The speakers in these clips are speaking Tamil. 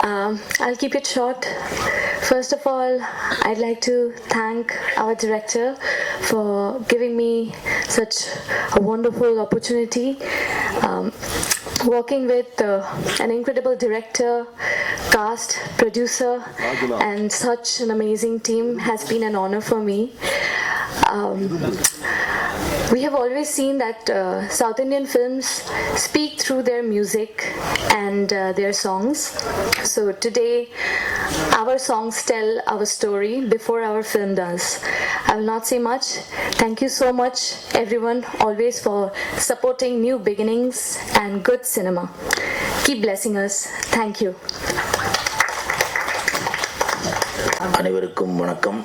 I'll keep it short. First of all, I'd like to thank our director for giving me such a wonderful opportunity. Working with an incredible director, cast, producer, and such an amazing team has been an honor for me. We have always seen that South Indian films speak through their music and their songs. So today, our songs tell our story before our film does. I will not say much. Thank you so much, everyone, always for supporting new beginnings and good cinema. Keep blessing us. Thank you. அனைவருக்கும் வணக்கம்.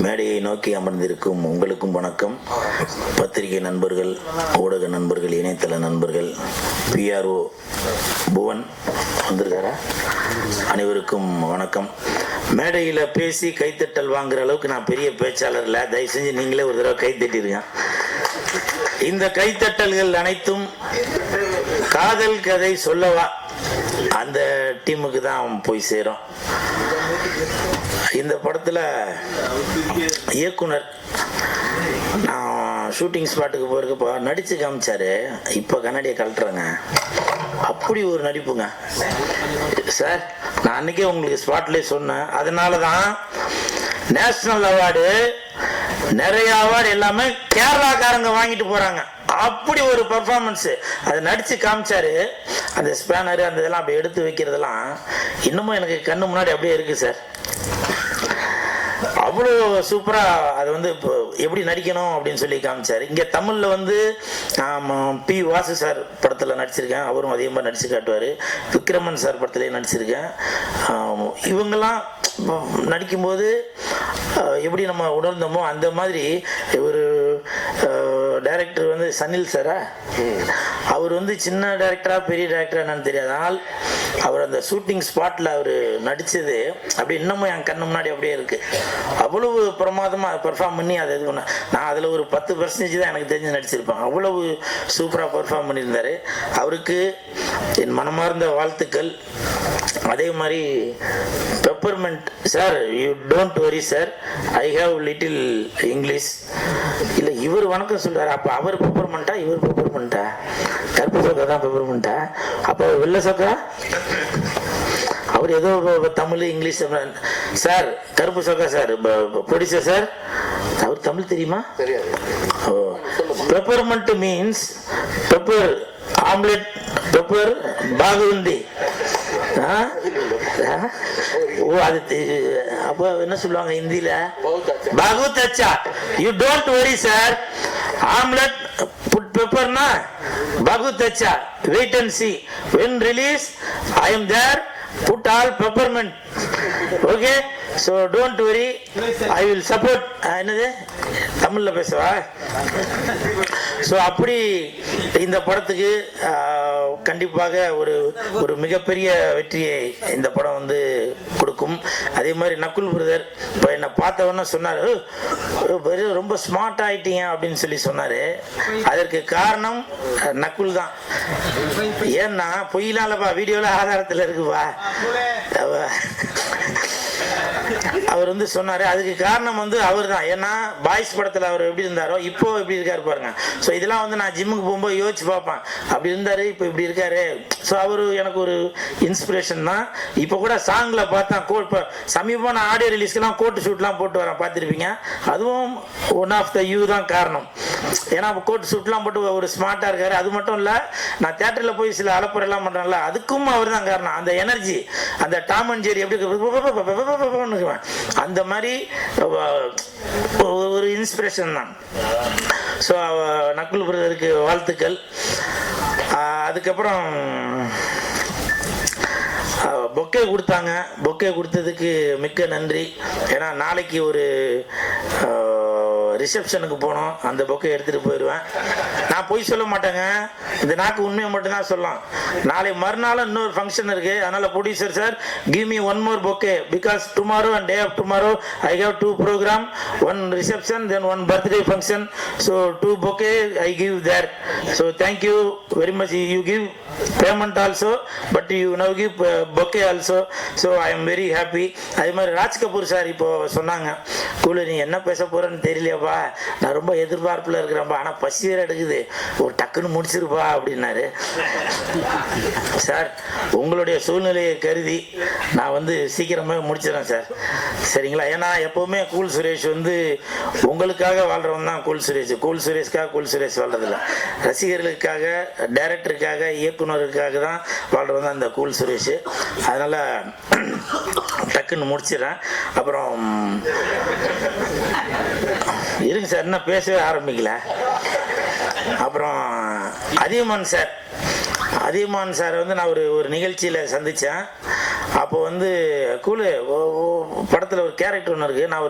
மேடையை நோக்கி அமர்ந்திருக்கும் உங்களுக்கும் வணக்கம். பத்திரிகை நண்பர்கள், ஊடக நண்பர்கள், இணையதள நண்பர்கள், பிஆர்ஓ புவன் வந்திருக்காரா, அனைவருக்கும் வணக்கம். மேடையில் பேசி கைத்தட்டல் வாங்குற அளவுக்கு நான் பெரிய பேச்சாளர் இல்லை. தயவு செஞ்சு நீங்களே ஒரு தடவை கைத்தட்டிருங்க. இந்த கைத்தட்டல்கள் அனைத்தும் காதல் கதை சொல்லவா அந்த டீமுக்கு தான் போய் சேரும். இந்த படத்தில் இயக்குனர் நான் ஷூட்டிங் ஸ்பாட்டுக்கு போயிருக்கப்போ நடித்து காமிச்சாரு. இப்போ கண்ணாடியை கழட்டுறாங்க. அப்படி ஒரு நடிப்புங்க சார். நான் அன்றைக்கே உங்களுக்கு ஸ்பாட்லேயே சொன்னேன். அதனால தான் நேஷ்னல் அவார்டு, நிறைய அவார்டு எல்லாமே கேரளாக்காரங்க வாங்கிட்டு போகிறாங்க. அப்படி ஒரு பர்ஃபார்மன்ஸு அதை நடித்து காமிச்சாரு. அந்த ஸ்பேனரு அந்த இதெல்லாம் அப்படி எடுத்து வைக்கிறதெல்லாம் இன்னமும் எனக்கு கண்ணு முன்னாடி அப்படியே இருக்குது சார். அவ்வளோ சூப்பராக அது வந்து இப்போ எப்படி நடிக்கணும் அப்படின்னு சொல்லி காமிச்சார். இங்கே தமிழில் வந்து பி வாசு சார் படத்தில் நடிச்சிருக்கேன். அவரும் அதே மாதிரி நடிச்சு காட்டுவார். விக்ரமன் சார் படத்துலேயே நடிச்சிருக்கேன். இவங்கெல்லாம் நடிக்கும்போது எப்படி நம்ம உணர்ந்தோமோ அந்த மாதிரி ஒரு டைரக்டர் வந்து சனில் சாரா, அவர் வந்து சின்ன டைரக்டரா பெரிய டைரக்டரா என்னன்னு தெரியாது. ஆனால் அவர் அந்த ஷூட்டிங் ஸ்பாட்டில் அவர் நடித்தது அப்படி இன்னமும் என் கண்ணு முன்னாடி அப்படியே இருக்குது. அவ்வளவு பிரமாதமாக பெர்ஃபார்ம் பண்ணி அதை இது பண்ண, நான் அதில் ஒரு 10% தான் எனக்கு தெரிஞ்சு நடிச்சிருப்பேன். அவ்வளவு சூப்பராக பெர்ஃபார்ம் பண்ணியிருந்தார். அவருக்கு என் மனமார்ந்த வாழ்த்துக்கள். அதே மாதிரி peppermint sir, you don't worry sir, I have little English. இல்லை இவர் வணக்கம் சொல்கிறார். அப்போ அவர் பெப்பர்மெண்ட்டா, இவர் பெப்பர்மெண்ட்டா? கருப்பு சொக்கா தான் பெப்பர்மெண்ட்டா? அப்போ வெள்ளை சொக்கா அவர் ஏதோ தமிழ் இங்கிலீஷ் சார். கருப்பு சொக்கா சார் ப்ரொடியூசர் சார், அவர் தமிழ் தெரியுமா? ஓ, peppermint means pepper omelette, pepper பாகுந்தி. ஓ, அது அப்போ என்ன சொல்லுவாங்க ஹிந்தியில? பாகுத் அச்சா. You don't worry sir, omelette put பெப்பர்னா பாகுத் அச்சா. Wait and see, when release I am there, put all peppermint. Okay, so don't worry, I will support. என்னது தமிழ்ல பேசவா? ஸோ அப்படி இந்த படத்துக்கு கண்டிப்பாக ஒரு மிகப்பெரிய வெற்றியை இந்த படம் வந்து கொடுக்கும். அதே மாதிரி நக்குல் பிரதர் இப்போ என்னை பார்த்தவொன்னே சொன்னார், ரொம்ப ஸ்மார்ட் ஆகிட்டீங்க அப்படின்னு சொல்லி சொன்னார். அதற்கு காரணம் நக்குல் தான். ஏன்னா பொய்யிலாலப்பா, வீடியோவில் ஆதாரத்தில் இருக்குப்பா. அவர் வந்து சொன்னார். அதுக்கு காரணம் வந்து அவர் தான். ஏன்னா பாய்ஸ் படத்தில் அவர் எப்படி இருந்தாரோ இப்போ எப்படி இருக்காரு பாருங்க. ஸோ இதெல்லாம் வந்து நான் ஜிம்முக்கு போகும்போது யோசிச்சு பார்ப்பேன். அப்படி இருந்தார், இப்போ இப்படி இருக்காரு. ஸோ அவர் எனக்கு ஒரு இன்ஸ்பிரேஷன் தான். இப்போ கூட சாங்கில் பார்த்தா இப்போ சமீபமாக நான் ஆடியோ ரிலீஸ்க்கெல்லாம் கோட் ஷூட்லாம் போட்டு வரேன், பார்த்துருப்பீங்க. அதுவும் ஒன் ஆஃப் த யூ தான் காரணம். ஏன்னா கோட் ஷூட்லாம் போட்டு ஒரு ஸ்மார்ட்டாக இருக்காரு. அது மட்டும் இல்லை, நான் தேட்டரில் போய் சில அலப்புறையெல்லாம் பண்ணுறேன்ல, அதுக்கும் அவர் தான் காரணம். அந்த எனர்ஜி, அந்த டாம் அண்ட் ஜெர்ரி எப்படி அந்த மாதிரி ஒரு இன்ஸ்பிரேஷன் தான். ஸோ நக்குல் பிரதருக்கு வாழ்த்துக்கள். அதுக்கப்புறம் பொக்கே கொடுத்தாங்க. பொக்கே கொடுத்ததுக்கு மிக்க நன்றி. ஏன்னா நாளைக்கு ஒரு ரிசப்ஷனுக்கு போனோம், அந்த பொக்கை எடுத்துகிட்டு போயிடுவேன். நான் போய் சொல்ல மாட்டேங்க, இந்த நாக்கு உண்மையை மட்டும்தான் சொல்லலாம். நாளை மறுநாள் இன்னொரு ஃபங்க்ஷன் இருக்குது, அதனால் producer sir give me one more bouquet because tomorrow and day after tomorrow I have 2 program, one reception then one birthday function, so 2 bouquet I give there. So thank you very much. You give payment also but you now give bouquet also, so I am very happy. அதே மாதிரி ராஜ் கபூர் சார் இப்போ சொன்னாங்க, கூலு நீ என்ன பேச போறேன்னு தெரியலையாப்பா, நான் ரொம்ப எதிர்பார்ப்பில் இருக்கிறேன்ப்பா, ஆனால் பசி வேற எடுக்குது, ஒரு டக்குன்னு முடிச்சிருப்பா அப்படின்னாரு. சார் உங்களுடைய சூழ்நிலையை கருதி நான் சீக்கிரமாக முடிச்சிடறேன் சார், சரிங்களா? ஏன்னா எப்போவுமே கூல் சுரேஷ் உங்களுக்காக வாழ்கிறவன் தான் கூல் சுரேஷ். கூல் சுரேஷ்காக கூல் சுரேஷ் வாழ்றதில்ல, ரசிகர்களுக்காக, டைரக்டருக்காக, இயக்குனருக்காக தான் வாழ்கிறவன் தான் இந்த கூல் சுரேஷ். அதனால் டக்குன்னு முடிச்சிடறேன். அப்புறம் இருங்க சார், இன்னும் பேசவே ஆரம்பிக்கல. அப்புறம் அதியமான் சார் நான் ஒரு நிகழ்ச்சியில் சந்தித்தேன். அப்போ கூலு படத்தில் ஒரு கேரக்டர் ஒன்று இருக்குது, நான்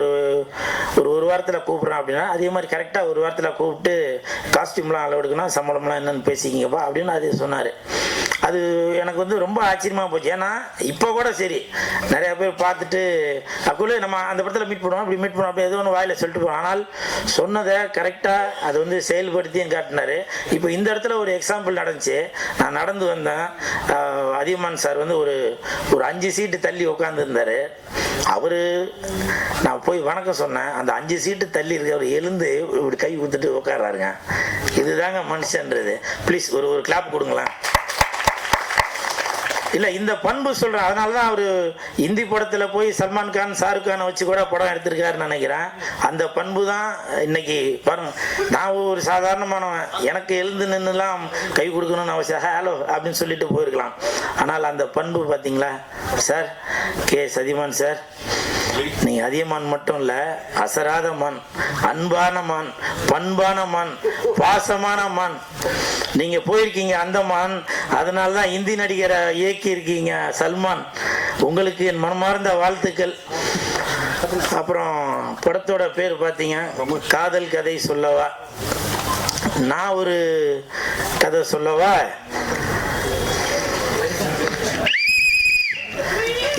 ஒரு வாரத்தில் கூப்பிட்றேன் அப்படின்னா, அதே மாதிரி கரெக்டாக ஒரு வாரத்தில் கூப்பிட்டு காஸ்டியூம்லாம் அளவு எடுக்கணும், சம்பளம்லாம் என்னென்னு பேசிக்கிங்கப்பா அப்படின்னு அது சொன்னார். அது எனக்கு ரொம்ப ஆச்சரியமாக போச்சு. ஏன்னா இப்போ கூட சரி நிறையா பேர் பார்த்துட்டு அக்குள்ளே நம்ம அந்த படத்தில் மீட் பண்ணுவோம், அப்படி மீட் பண்ணுவோம், அப்படி ஏதோ ஒன்று வாயில் சொல்லிட்டு போவோம். ஆனால் சொன்னதை கரெக்டாக அதை செயல்படுத்தியும் காட்டினார். இப்போ இந்த இடத்துல ஒரு எக்ஸாம்பிள் நடந்துச்சு. நான் நடந்து வந்தேன், அதியமான் சார் ஒரு 5 சீட்டு தள்ளி உட்காந்துருந்தார். நான் போய் வணக்கம் சொன்னேன், அந்த 5 சீட்டு தள்ளி இருக்க அவர் எழுந்து இப்படி கை ஊத்துட்டு உட்கார்றாருங்க. இதுதாங்க மனுஷன்றது. ப்ளீஸ் ஒரு கிளாப் கொடுங்களேன். இல்லை இந்த பண்பு சொல்கிறேன், அதனால தான் அவர் இந்தி படத்தில் போய் சல்மான் கான், ஷாருக் கானை வச்சு கூட படம் எடுத்திருக்காருன்னு நினைக்கிறேன். அந்த பண்பு தான் இன்னைக்கு பாருங்க. நான் ஒரு சாதாரணமானவன், எனக்கு எழுந்து நின்றுலாம் கை கொடுக்கணும்னு அவசியம், ஹலோ அப்படின்னு சொல்லிட்டு போயிருக்கலாம். ஆனால் அந்த பண்பு பார்த்தீங்களா சார், அதியமான் சார், நீங்க அதியமான் மட்டும் இல்ல, அசராத மான், அன்பான மான், பண்பான மான், பாசமான மான். நீங்க போயிருக்கீங்க அந்தமான், அதனாலதான் இந்தி நடிகரை இயக்கி இருக்கீங்க சல்மான். உங்களுக்கு என் மனமார்ந்த வாழ்த்துக்கள். அப்புறம் படத்தோட பேர் பார்த்தீங்க காதல் கதை சொல்லவா. நான் ஒரு கதை சொல்லவா.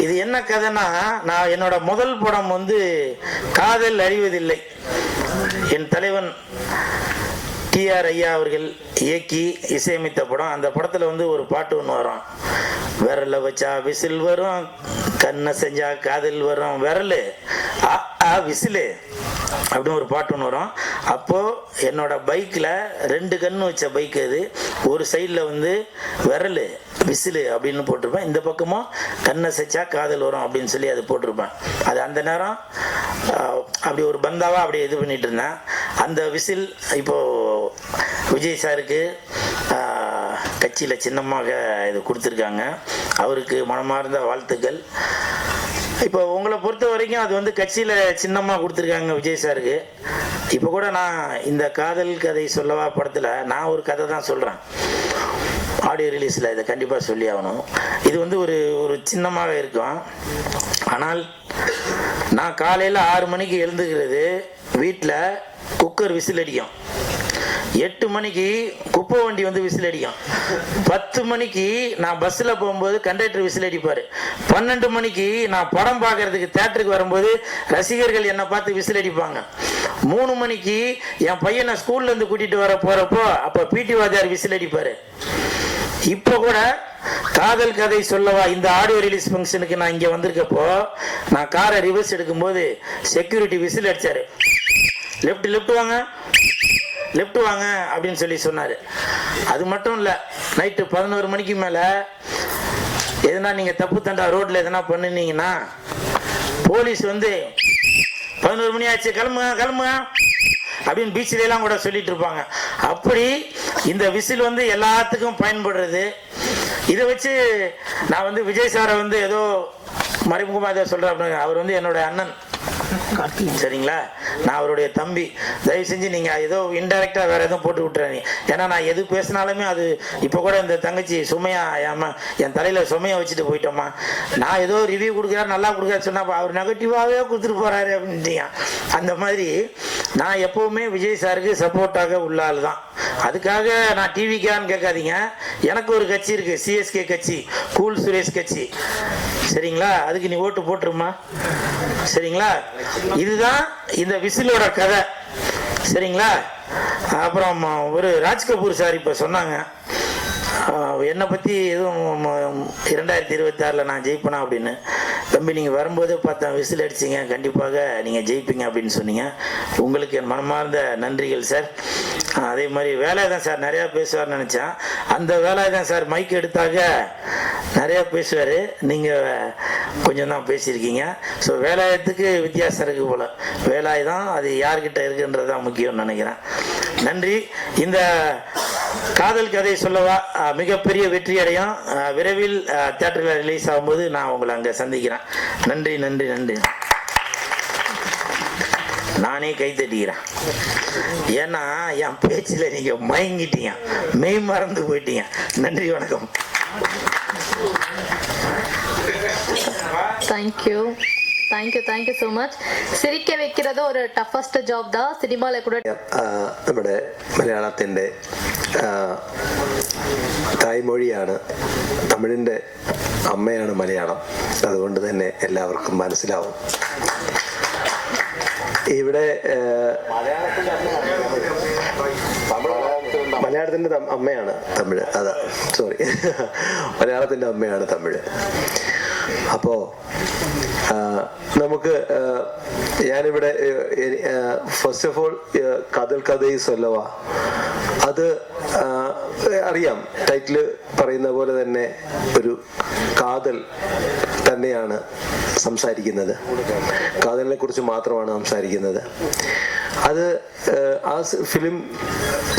இது என்ன கதைன்னா, நான் என்னோட முதல் படம் காதல் அழிவதில்லை. என் தலைவன் டிஆர் ஐயா அவர்கள் இயக்கி இசையமைத்த படம். அந்த படத்தில் ஒரு பாட்டு ஒன்று வரும், விரல வச்சா விசில் வரும், கண்ணை செஞ்சா காதல் வரும், விரல் விசிலு அப்படின்னு ஒரு பாட்டு ஒன்று வரும். அப்போது என்னோட பைக்கில் 2 கண்ணு வச்ச பைக் அது, ஒரு சைடில் விரல் விசிலு அப்படின்னு போட்டிருப்பேன், இந்த பக்கமும் கண்ணை செச்சா காதல் வரும் அப்படின்னு சொல்லி அது போட்டிருப்பேன். அது அந்த நேரம் அப்படி ஒரு பந்தாவாக அப்படி இது பண்ணிட்டு இருந்தேன். அந்த விசில் இப்போது விஜய் சாருக்கு கட்சியில் சின்னமாக இது கொடுத்துருக்காங்க, அவருக்கு மனமார்ந்த வாழ்த்துக்கள். இப்போ உங்களை பொறுத்த வரைக்கும் அது கட்சியில் சின்னமாக கொடுத்துருக்காங்க விஜய் சாருக்கு. இப்போ கூட நான் இந்த காதல் கதை சொல்லவா படத்தில் நான் ஒரு கதை தான் சொல்கிறேன், ஆடியோ ரிலீஸில் இதை கண்டிப்பாக சொல்லி ஆகணும். இது ஒரு சின்னமாக இருக்கும். ஆனால் நான் காலையில் 6 மணிக்கு எழுந்துக்கிறது, வீட்டில் குக்கர் விசில் அடிக்கும், 8 மணிக்கு குப்பை வண்டி விசில் அடிக்கும், 10 மணிக்கு நான் பஸ்ஸில் போகும்போது கண்டக்டர் விசில் அடிப்பார், 12 மணிக்கு நான் படம் பார்க்கறதுக்கு தேட்டருக்கு வரும்போது ரசிகர்கள் என்னை பார்த்து விசில் அடிப்பாங்க, 3 மணிக்கு என் பையனை ஸ்கூல்லேருந்து கூட்டிகிட்டு போகிறப்போ அப்போ பிடி வாத்தியார் விசில் அடிப்பார். இப்போ கூட காதல் கதை சொல்லவா இந்த ஆடியோ ரிலீஸ் ஃபங்க்ஷனுக்கு நான் இங்கே வந்திருக்கப்போ, நான் காரை ரிவர்ஸ் எடுக்கும்போது செக்யூரிட்டி விசில் அடித்தார், லெஃப்ட் வாங்க அப்படின்னு சொல்லி சொன்னார். அது மட்டும் இல்லை, நைட்டு 11 மணிக்கு மேலே எதுனா நீங்கள் தப்பு தண்டா ரோட்டில் எதனா பண்ணினீங்கன்னா போலீஸ் 11 மணி ஆச்சு கிளம்புங்க அப்படின்னு பீச்சிலாம் கூட சொல்லிட்டு இருப்பாங்க. அப்படி இந்த விசில் எல்லாத்துக்கும் பயன்படுறது. இதை வச்சு நான் விஜய் சாரை ஏதோ மறைமுகமாக ஏதோ சொல்கிறேன் அப்படின்னு. அவர் என்னோட அண்ணன், சரிங்களா, நான் அவருடைய தம்பி. தயவு செஞ்சு நீங்கள் ஏதோ இன்டைரக்டா வேற எதுவும் போட்டு விட்டுறாங்க. ஏன்னா நான் எது பேசினாலுமே அது இப்போ கூட இந்த தங்கச்சி சுமையா என் தலையில சுமையா வச்சுட்டு போயிட்டோமா, நான் ஏதோ ரிவ்யூ கொடுக்குறாரு நல்லா கொடுக்குறாரு சொன்னா அவர் நெகட்டிவாவே கொடுத்துட்டு போறாரு அப்படின்ட்டீங்க. அந்த மாதிரி நான் எப்பவுமே விஜய் சாருக்கு சப்போர்ட்டாக உள்ள ஆள் தான். அதுக்காக நான் டிவிக்கான்னு கேட்காதீங்க. எனக்கு ஒரு கட்சி இருக்கு, சிஎஸ்கே கட்சி, கூல் சுரேஷ் கட்சி. சரிங்களா? அதுக்கு நீ ஓட்டு போட்டுருமா? சரிங்களா? இதுதான் இந்த விசிலோட கதை. சரிங்களா? அப்புறம் ஒரு ராஜ் கபூர் சார் இப்போ சொன்னாங்க என்னை பற்றி எதுவும் 2026 நான் ஜெயிப்பேனா அப்படின்னு. தம்பி நீங்கள் வரும்போதே பார்த்தா விசில் அடிச்சிங்க, கண்டிப்பாக நீங்கள் ஜெயிப்பீங்க அப்படின்னு சொன்னீங்க. உங்களுக்கு என் மனமார்ந்த நன்றிகள் சார். அதே மாதிரி வேலாயுதம் சார் நிறையா பேசுவார்னு நினச்சேன். அந்த வேலாயுதம் சார் மைக் எடுத்தாக நிறையா பேசுவார், நீங்கள் கொஞ்சம் தான் பேசியிருக்கீங்க. ஸோ வேலாயுதத்துக்கு வித்தியாசம் இருக்குது போல். வேலாயுதம் அது யார்கிட்ட இருக்குன்றது தான் முக்கியம்னு நினைக்கிறேன். நன்றி. இந்த காதல் கதை சொல்லவா மிகப்பெரிய வெற்றி அடையும். விரைவில் தியேட்டரில் ரிலீஸ் ஆகும்போது நான் உங்களை அங்கே சந்திக்கிறேன். நன்றி நன்றி நன்றி. நானே கை தட்டிக்கிறேன். ஏன்னா என் பேச்சில் நீங்கள் மயங்கிட்டீங்க, மெய் மறந்து போயிட்டீங்க. நன்றி, வணக்கம். Thank you thank you so much. சிரிக்க வைக்கிறது ஒரு ടഫസ്റ്റ് ജോബ് தான் സിനിമയിലെ കൂടെ. നമ്മുടെ മലയാളത്തിൻ്റെ തായ്മൊഴിയാണ്, തമിഴിൻ്റെ അമ്മയാണ് മലയാളം. അതുകൊണ്ട് തന്നെ എല്ലാവർക്കും മനസ്സിലാവും. ഇവിടെ മലയാളത്തിൻ്റെ അമ്മയാണ് തമിഴ്. അതാ, സോറി, മലയാളത്തിൻ്റെ അമ്മയാണ് തമിഴ്. അപ്പോൾ നമുക്ക് ഞാനിവിടെ ഫസ്റ്റ് ഓഫ് ഓൾ കാതൽ കഥൈ സൊല്ലവ, അത് അറിയാം, ടൈറ്റിൽ പറയുന്ന പോലെ തന്നെ ഒരു കാതൽ തന്നെയാണ് സംസാരിക്കുന്നത്. കാതലിനെ കുറിച്ച് മാത്രമാണ് സംസാരിക്കുന്നത്. അത് ആ ഫിലിം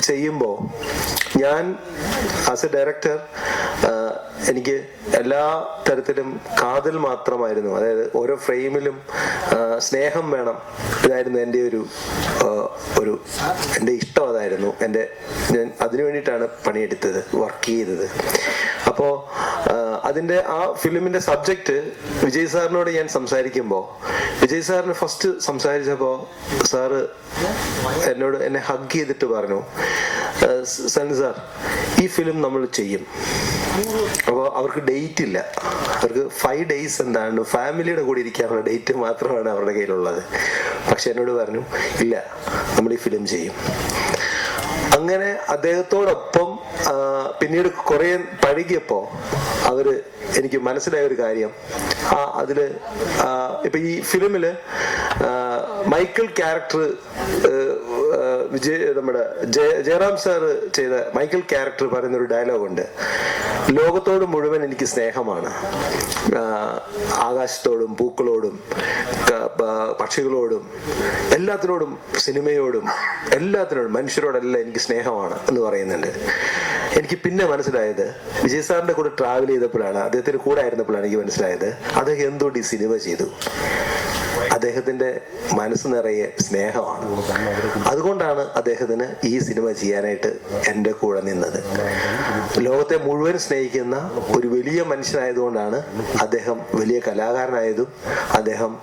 ചെയ്യുമ്പോൾ ഞാൻ ആസ് എ ഡയറക്ടർ എനിക്ക് എല്ലാ തരത്തിലും കാതൽ മാത്രമായിരുന്നു. അതായത് ഓരോ ഫ്രെയിമിലും സ്നേഹം വേണം, ഇതായിരുന്നു എൻ്റെ ഒരു എൻ്റെ ഇഷ്ടം. അതായിരുന്നു ഞാൻ അതിനു വേണ്ടിയിട്ടാണ് പണിയെടുത്തത്, വർക്ക് ചെയ്തത്. അപ്പോൾ അതിൻ്റെ ആ ഫിലിമിൻ്റെ സബ്ജക്റ്റ് വിജയ് സാറിനോട് ഞാൻ സംസാരിക്കുമ്പോൾ, വിജയ് സാറിന് ഫസ്റ്റ് സംസാരിച്ചപ്പോൾ സാറ് എന്നെ ഹഗ് ചെയ്തിട്ട് പറഞ്ഞു, സണ്ണി സാർ, ഈ ഫിലിം നമ്മൾ ചെയ്യും. അപ്പോൾ അവർക്ക് ഡേറ്റ് ഇല്ല, അവർക്ക് 5 days എന്താണ് ഫാമിലിയുടെ കൂടെ ഇരിക്കാനുള്ള ഡേറ്റ് മാത്രമാണ് അവരുടെ കയ്യിലുള്ളത്. പക്ഷെ എന്നോട് പറഞ്ഞു, ഇല്ല, നമ്മൾ ഈ ഫിലിം ചെയ്യും. അങ്ങനെ അദ്ദേഹത്തോടൊപ്പം പിന്നീട് കുറെ പഴകിയപ്പോ എനിക്ക് മനസ്സിലായ ഒരു കാര്യം, അതില് ഇപ്പൊ ഈ ഫിലിമില് മൈക്കിൾ ക്യാരക്ടർ നമ്മുടെ ജയറാം സാറ് ചെയ്ത മൈക്കിൾ ക്യാരക്ടർ പറയുന്ന ഒരു ഡയലോഗ് ഉണ്ട്, ലോകത്തോട് മുഴുവൻ എനിക്ക് സ്നേഹമാണ്, ആകാശത്തോടും പൂക്കളോടും പക്ഷികളോടും എല്ലാത്തിനോടും സിനിമയോടും എല്ലാത്തിനോടും മനുഷ്യരോടെല്ലാം എനിക്ക് സ്നേഹമാണ് എന്ന് പറയുന്നുണ്ട്. എനിക്ക് പിന്നെ മനസ്സിലായത് വിജയ് സാറിന്റെ കൂടെ ട്രാവൽ ചെയ്തപ്പോഴാണ്, അദ്ദേഹത്തിന്റെ കൂടെ ആയിരുന്നപ്പോഴാണ് എനിക്ക് മനസ്സിലായത് അദ്ദേഹം എന്തുകൊണ്ട് ഈ സിനിമ ചെയ്തു. അദ്ദേഹത്തിന്റെ മനസ്സ് നിറയെ സ്നേഹമാണ്. അതുകൊണ്ടാണ് അദ്ദേഹത്തിന് ഈ സിനിമ ചെയ്യാനായിട്ട് എൻ്റെ കൂടെ നിന്നത്. ലോകത്തെ മുഴുവൻ സ്നേഹിക്കുന്ന ഒരു വലിയ മനുഷ്യനായതുകൊണ്ടാണ് അദ്ദേഹം വലിയ കലാകാരനായതും അദ്ദേഹം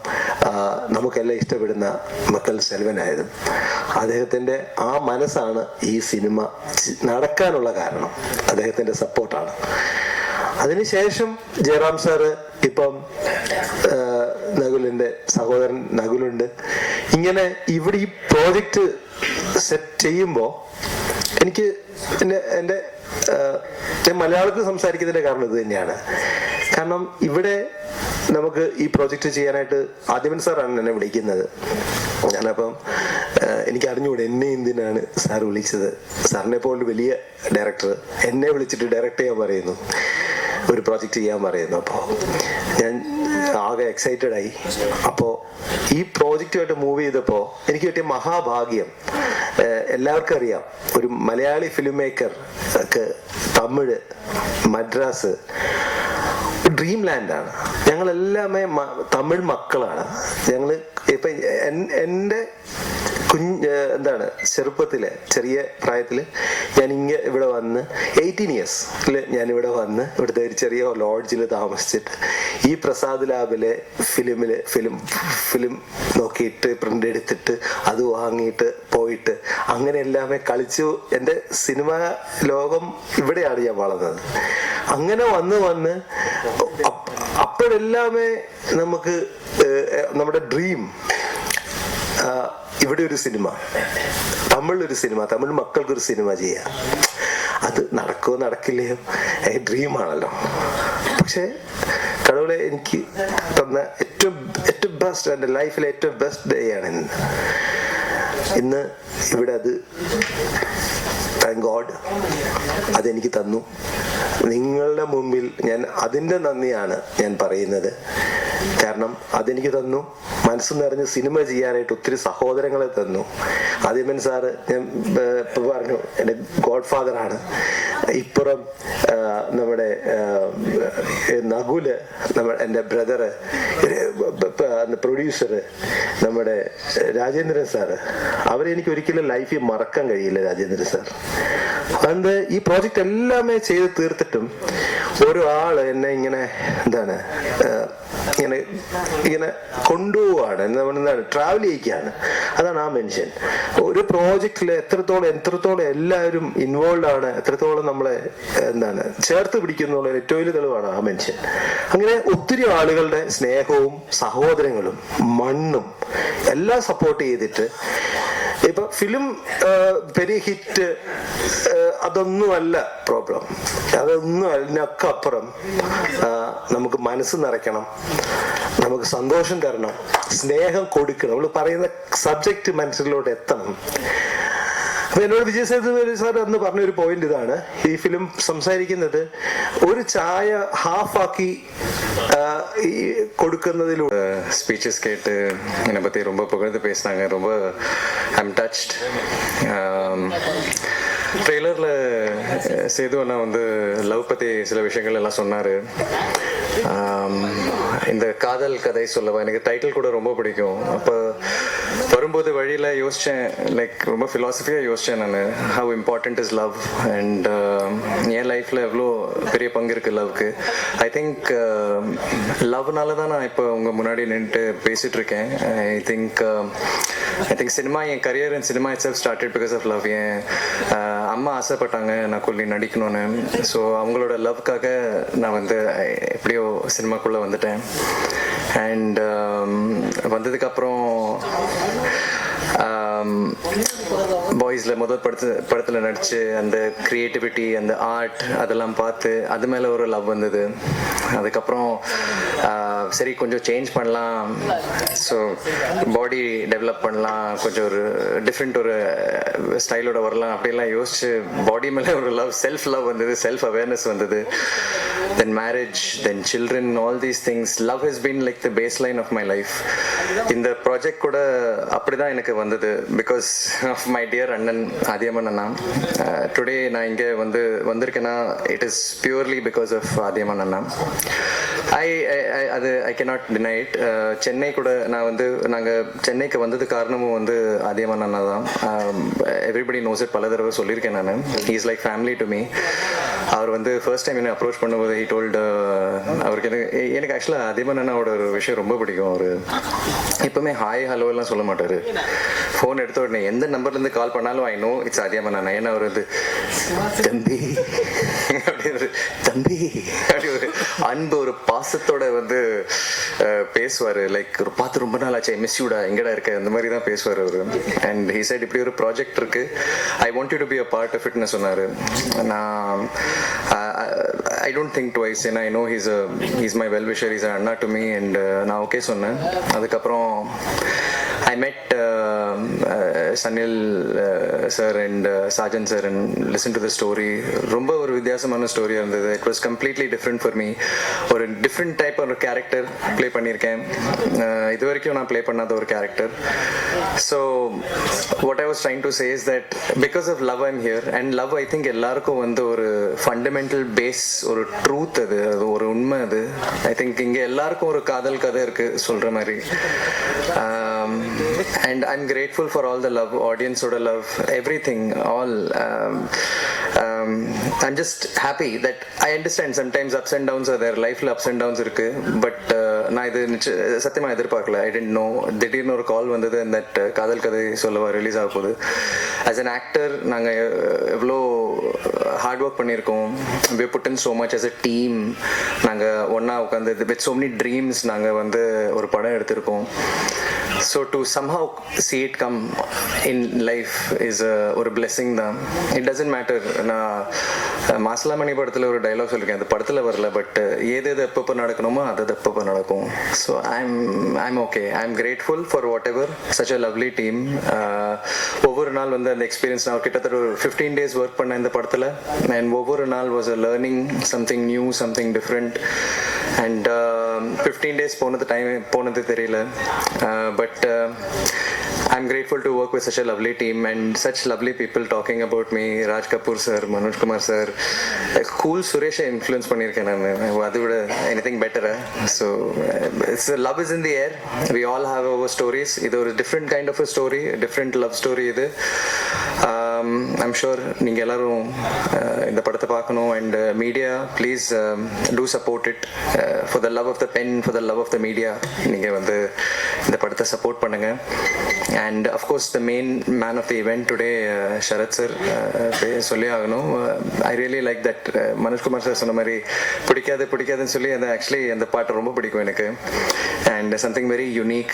നമുക്കെല്ലാം ഇഷ്ടപ്പെടുന്ന മക്കൾ സെൽവനായതും. അദ്ദേഹത്തിന്റെ ആ മനസ്സാണ് ഈ സിനിമ നടക്കാനുള്ള കാരണം, അദ്ദേഹത്തിന്റെ സപ്പോർട്ടാണ്. അതിനുശേഷം ജയറാം സാറ് ഇപ്പം നകുലിന്റെ സഹോദരൻ നകുലുണ്ട്. ഇങ്ങനെ ഇവിടെ ഈ പ്രോജക്റ്റ് സെറ്റ് ചെയ്യുമ്പോൾ എനിക്ക് എൻ്റെ ഞാൻ മലയാളത്തിൽ സംസാരിക്കുന്നതിന്റെ കാരണം ഇത് തന്നെയാണ്. കാരണം ഇവിടെ നമുക്ക് ഈ പ്രോജക്റ്റ് ചെയ്യാനായിട്ട് ആദിമൻ സാറാണ് എന്നെ വിളിക്കുന്നത്. ഞാനപ്പം എനിക്ക് അറിഞ്ഞുകൂടെ എന്നെ എന്തിനാണ് സാർ വിളിച്ചത്. സാറിനെ പോലെ വലിയ ഡയറക്ടർ എന്നെ വിളിച്ചിട്ട് ഡയറക്റ്റ് ചെയ്യാൻ പറയുന്നു, ഒരു പ്രോജക്റ്റ് ചെയ്യാൻ പറയുന്നു. അപ്പോൾ ഞാൻ ആകെ എക്സൈറ്റഡ് ആയി. അപ്പോൾ ഈ പ്രോജക്റ്റുമായിട്ട് മൂവ് ചെയ്തപ്പോൾ എനിക്ക് കിട്ടിയ മഹാഭാഗ്യം, എല്ലാവർക്കും അറിയാം, ഒരു Malayali film maker Tamil Madras dream ലാൻഡാണ്. ഞങ്ങളെല്ലാമേ തമിഴ് മക്കളാണ്. ഞങ്ങൾ ഇപ്പം എൻ്റെ എന്താണ് ചെറുപ്പത്തിലെ ചെറിയ പ്രായത്തിൽ ഞാൻ ഇവിടെ വന്ന് 18 ഇയേഴ്സിൽ ഞാനിവിടെ വന്ന് ഇവിടുത്തെ ഒരു ചെറിയ ലോഡ്ജിൽ താമസിച്ചിട്ട് ഈ പ്രസാദ് ലാബിലെ ഫിലിം നോക്കിയിട്ട് പ്രിന്റ് എടുത്തിട്ട് അത് വാങ്ങിയിട്ട് പോയിട്ട് അങ്ങനെ എല്ലാമേ കളിച്ചു. എൻ്റെ സിനിമ ലോകം ഇവിടെയാണ് ഞാൻ വളർന്നത്. അങ്ങനെ വന്ന് അപ്പോഴെല്ലാമേ നമുക്ക് നമ്മുടെ ഡ്രീം ഇവിടെ ഒരു സിനിമ, തമിഴിലൊരു സിനിമ, തമിഴ് മക്കൾക്കൊരു സിനിമ ചെയ്യാം. അത് നടക്കുമോ നടക്കില്ലയോ ഡ്രീമാണല്ലോ. പക്ഷെ കടവുളെ എനിക്ക് തന്ന ഏറ്റവും ബെസ്റ്റ്, എൻ്റെ ലൈഫിലെ ഏറ്റവും ബെസ്റ്റ് ഡേ ആണ് ഇന്ന് ഇവിടെ. അത് താങ്ക് ഗോഡ് അതെനിക്ക് തന്നു. നിങ്ങളുടെ മുമ്പിൽ ഞാൻ അതിൻ്റെ നന്ദിയാണ് ഞാൻ പറയുന്നത്. കാരണം അതെനിക്ക് തന്നു. മനസ്സ് നിറഞ്ഞ് സിനിമ ചെയ്യാനായിട്ട് ഒത്തിരി സഹോദരങ്ങളെ തന്നു. ആദ്യമൻ സാറ് ഞാൻ ഇപ്പൊ പറഞ്ഞു എൻ്റെ ഗോഡ് ഫാദറാണ്. ഇപ്പുറം നമ്മുടെ നകുല്, എൻ്റെ ബ്രദറ്, പ്രൊഡ്യൂസറ് നമ്മുടെ രാജേന്ദ്രൻ സാറ്, അവരെ എനിക്ക് ഒരിക്കലും ലൈഫിൽ മറക്കാൻ കഴിയില്ല. രാജേന്ദ്രൻ സാർ അത് ഈ പ്രോജക്റ്റ് എല്ലാമേ ചെയ്ത് തീർത്തിട്ടും ഓരോ ആള് എന്നെ ഇങ്ങനെ എന്താണ് ഇങ്ങനെ കൊണ്ടുപോവാണ്, എന്താണ് ട്രാവൽ ചെയ്യിക്കുകയാണ്. അതാണ് ആ മനുഷ്യൻ. ഒരു പ്രോജക്റ്റിൽ എത്രത്തോളം എല്ലാവരും ഇൻവോൾവ് ആണ്, എത്രത്തോളം നമ്മളെ എന്താണ് ചേർത്ത് പിടിക്കുന്നുള്ള ഏറ്റവും വലിയ തെളിവാണ് ആ മനുഷ്യൻ. അങ്ങനെ ഒത്തിരി ആളുകളുടെ സ്നേഹവും സഹോദരങ്ങളും മണ്ണും എല്ലാം സപ്പോർട്ട് ചെയ്തിട്ട് ഇപ്പൊ ഫിലിം പെരി ഹിറ്റ് അതൊന്നുമല്ല പ്രോബ്ലം. അതൊന്നും അതിനൊക്കെ അപ്പുറം നമുക്ക് മനസ്സ് നിറയ്ക്കണം, നമുക്ക് സന്തോഷം തരണം, സ്നേഹം കൊടുക്കണം. നമ്മൾ പറയുന്ന സബ്ജക്റ്റ് മനസ്സിലോട്ട് എത്തണം. അപ്പൊ എന്നോട് വിജയ് സേതുപതി സാർ അന്ന് പറഞ്ഞൊരു പോയിന്റ് ഇതാണ്. ഈ ഫിലിം സംസാരിക്കുന്നത് ഒരു ചായ ഹാഫാക്കി கொடுக்கறதிலூടെ ஸ்பீச்சஸ் கேட்டு என்னை பற்றி ரொம்ப புகழ்ந்து பேசினாங்க. ரொம்ப ஐம் டச்ட். ட்ரெய்லரில் சேது அண்ணா வந்து லவ் பற்றி சில விஷயங்கள் எல்லாம் சொன்னார். இந்த காதல் கதை சொல்லவா, எனக்கு டைட்டில் கூட ரொம்ப பிடிக்கும். அப்போ வரும்போது வழியில் யோசித்தேன், லைக் ரொம்ப ஃபிலாசபியாக யோசித்தேன் நான், how important is love and என் லைஃப்பில் எவ்வளோ பெரிய பங்கு இருக்குது லவ்க்கு. ஐ திங்க் லவ்னால தான் நான் இப்போ உங்கள் முன்னாடி நின்றுட்டு பேசிகிட்டு இருக்கேன். ஐ திங்க் சினிமா, என் career in cinema itself started because of love. என் அம்மா ஆசைப்பட்டாங்க நான் கொல்லி நடிக்கணும்னு. ஸோ அவங்களோட லவ்க்காக நான் வந்து எப்படியோ சினிமாக்குள்ளே வந்துட்டேன். அண்ட் வந்ததுக்கப்புறம் பாய்ஸில் முதல் படத்தில் நடித்து அந்த க்ரியேட்டிவிட்டி, அந்த ஆர்ட் அதெல்லாம் பார்த்து அது மேலே ஒரு லவ் வந்தது. அதுக்கப்புறம் சரி கொஞ்சம் சேஞ்ச் பண்ணலாம், ஸோ பாடி டெவலப் பண்ணலாம், கொஞ்சம் ஒரு டிஃப்ரெண்ட் ஒரு ஸ்டைலோட வரலாம் அப்படிலாம் யோசிச்சு பாடி மேலே ஒரு லவ், செல்ஃப் லவ் வந்தது, செல்ஃப் அவேர்னஸ் வந்தது. Then marriage, then children, all these things. Love has been like the baseline of my life. இந்த ப்ராஜெக்ட் கூட அப்படிதான் எனக்கு வந்தது, பிகாஸ் ஆஃப் மை டியர் அண்ணன் ஆதியம்மன் அண்ணா. டுடே நான் இங்கே வந்திருக்கேன்னா it is purely because of Adhiyamman அண்ணா. I cannot deny it. Chennai கூட நாங்கள் சென்னைக்கு வந்தது காரணமும் ஆதியம்மன் அண்ணா தான். எவ்ரிபடி நோஸ் இட், பல தடவை சொல்லியிருக்கேன் நான். He is like family to me. அவர் ஃபர்ஸ்ட் டைம் என்னை அப்ரோச் பண்ணும்போது ஹீ டோல்டு, அவருக்கு எனக்கு ஆக்சுவலாக ஆதியம்மன் அண்ணாவோட ஒரு விஷயம் ரொம்ப பிடிக்கும். அவர் எப்பவுமே ஹாய் ஹலோ எல்லாம் சொல்ல மாட்டார். ஃபோன் எடுத்த உடனே எந்த நம்பர்லேருந்து கால் பண்ணாலும் ஐ நோ இட்ஸ் ஆதியம்மன் அண்ணா. ஏன்னா அவர் தம்பி அப்படி தம்பி அப்படி ஒரு அன்பு, ஒரு பாசத்தோட பேசுவார். லைக் ஒரு பார்த்து ரொம்ப நாள் ஆச்சு, மிஸ் யூடா, எங்கடா இருக்க, அந்த மாதிரி தான் பேசுவார் அவர். அண்ட் ஹீ சைட் இப்படி ஒரு ப்ராஜெக்ட் இருக்கு, I want you to be a part of இட்னு சொன்னார். நான் ஐ டோன்ட் திங்க் ட்வைஸ், ஏன்னா I know he's my well wisher, he's அண்ணா டு மீ. அண்ட் நான் ஓகே சொன்னேன். அதுக்கப்புறம் I met Sanil sir and Sajan sir and listen to the story. ரொம்ப ஒரு வித்தியாசமான ஸ்டோரியாக இருந்தது. It was completely different for me. ஒரு டிஃப்ரெண்ட் டைப் ஒரு கேரக்டர் ப்ளே பண்ணியிருக்கேன். இது வரைக்கும் நான் ப்ளே பண்ணாத ஒரு character. So what I was trying to say is that because of love I'm here. And love I think எல்லாருக்கும் ஒரு ஃபண்டமெண்டல் பேஸ், ஒரு ட்ரூத், அது ஒரு உண்மை. அது ஐ திங்க் இங்கே எல்லாருக்கும் ஒரு காதல் கதை இருக்குது சொல்கிற மாதிரி. And I'm grateful for all the love, audience oda love, everything, all. I'm just happy that I understand sometimes ups and downs are there, life ups and downs இருக்கு, but நான் இது சத்தியமா எதிர்பார்க்கல. I didn't know. திடீர்னு ஒரு கால் வந்தது, that காதல் கதை சொல்லவா ரிலீஸ் ஆக போகுது. As an actor நாங்கள் எவ்வளோ ஹார்ட் ஒர்க் பண்ணியிருக்கோம், we put in so much as a team. நாங்கள் ஒன்றா உட்காந்து with so many dreams நாங்கள் வந்து ஒரு படம் எடுத்திருக்கோம். So to somehow see it come in life is ஒரு blessing தான். It doesn't matter. நான் மாசலாமணி படத்தில் ஒரு டைலாக் சொல்லியிருக்கேன், அந்த படத்தில் வரல, பட் ஏது எப்பப்போ நடக்கணுமோ அது எப்பப்போ நடக்கும். So I'm okay. I'm grateful for whatever, such a lovely team. ஒவ்வொரு நாள் வந்து அந்த எக்ஸ்பீரியன்ஸ், நான் கிட்டத்தட்ட ஒரு 15 days ஒர்க் பண்ணேன் இந்த படத்தில், அண்ட் ஒவ்வொரு நாள் was a learning something new, something different. And 15 days போனது தெரியல, but I'm grateful to work with such a lovely team and such lovely people talking about me. Raj Kapoor sir, Manoj Kumar sir, cool Suresh influence பண்ணிருக்கேன் நான், அது விட anything better. So it's love is in the air. We all have our stories. இது ஒரு different kind of a story, different love story இது. I'm sure நீங்க எல்லாரும் இந்த படத்தை பார்க்கணும், and media please do support it, for the love of the pen, for the love of the media. நீங்க வந்து இந்த படத்தை சப்போர்ட் பண்ணுங்க. And of course the main man of the event today, Sharath sir, சொல்லி ஆகணும். I really like that. Manoj Kumar sir சொன்ன மாதிரி பிடிக்காதுன்னு சொல்லி ஆக்சுவலி அந்த பாட்டு ரொம்ப பிடிக்கும் எனக்கு, and something very unique,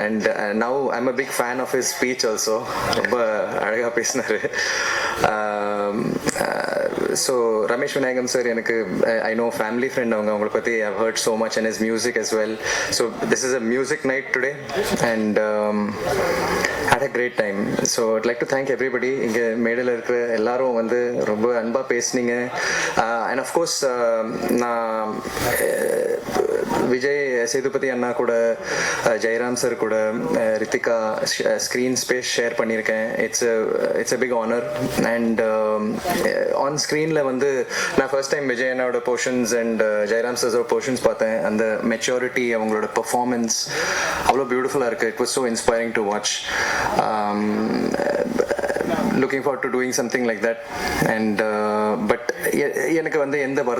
and now I'm a big fan of his speech also. ரொம்ப அழகா பேசினாரு. So Ramesh Vinayagam sir, எனக்கு I know family friend, அவங்களை பத்தி I've heard so much, and his music as well. So this is a music night today, and had a great time. So I'd like to thank everybody. இங்கே மேடையில் இருக்கிற எல்லாரும் வந்து ரொம்ப அன்பா பேசுனீங்க. And of course நான் விஜய் சேதுபதி அண்ணா கூட, ஜெயராம் சார் கூட, ரித்திகா ஸ்க்ரீன் ஸ்பேஸ் ஷேர் பண்ணியிருக்கேன். It's a big honor. And on ஸ்க்ரீனில் வந்து நான் ஃபர்ஸ்ட் டைம் விஜய் அண்ணாவோட போர்ஷன்ஸ் அண்ட் ஜெயராம் சாரோட போர்ஷன்ஸ் பார்த்தேன். அந்த மெச்சூரிட்டி, அவங்களோட பெர்ஃபார்மன்ஸ் அவ்வளோ பியூட்டிஃபுல்லாக இருக்குது. It was so inspiring to watch. Looking forward to doing something like that. And but எனக்கு வந்து எந்த வருத்தம்